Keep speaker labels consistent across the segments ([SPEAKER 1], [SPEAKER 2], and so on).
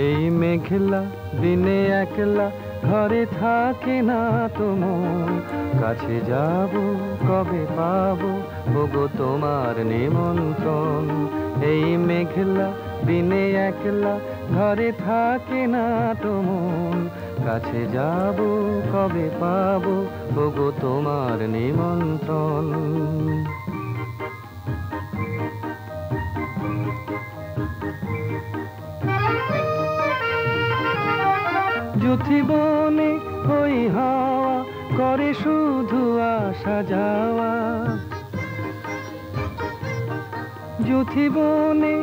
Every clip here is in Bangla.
[SPEAKER 1] এই মেঘলা দিনে একলা ঘরে থাকে না তো মন, কাছে যাব কবে পাবো ওগো তোমার নিমন্ত্রণ। এই মেঘলা দিনে একলা ঘরে থাকে না তো মন, কাছে যাব কবে পাবো ওগো তোমার নিমন্ত্রণ। যুথি বনে ওই হাওয়া করে শুধু আসা যাওয়া, যুথি বনে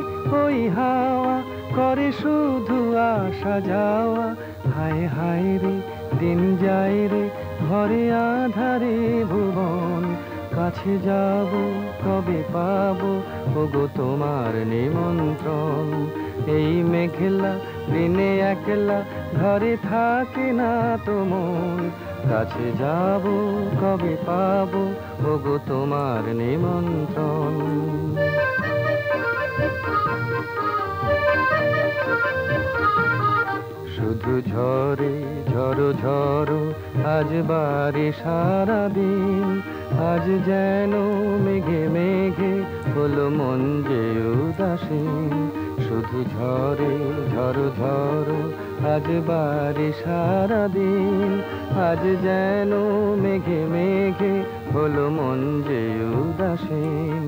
[SPEAKER 1] ওই হাওয়া করে শুধু আসা যাওয়া। হায় হায় রে দিন যায় রে ঘরে আধারে ভুবন, কাছে যাব কবে পাবো ওগো তোমার নিমন্ত্রণ। এই মেঘলা দিনে একলা ঘরে থাকে না তো মন, কাছে যাব কবে পাবো ওগো তোমার নিমন্ত্রণ। শুধু ঝরে ঝড়ো ঝড়ো আজ বারে সারাদিন, আজ যেন মেঘে মেঘে হলো মন যে উদাসীন। শুধু ঝরে ঝড়ো ঝড়ো আজ বারে সারাদিন, আজ যেন মেঘে মেঘে হলো মন যে উদাসীন।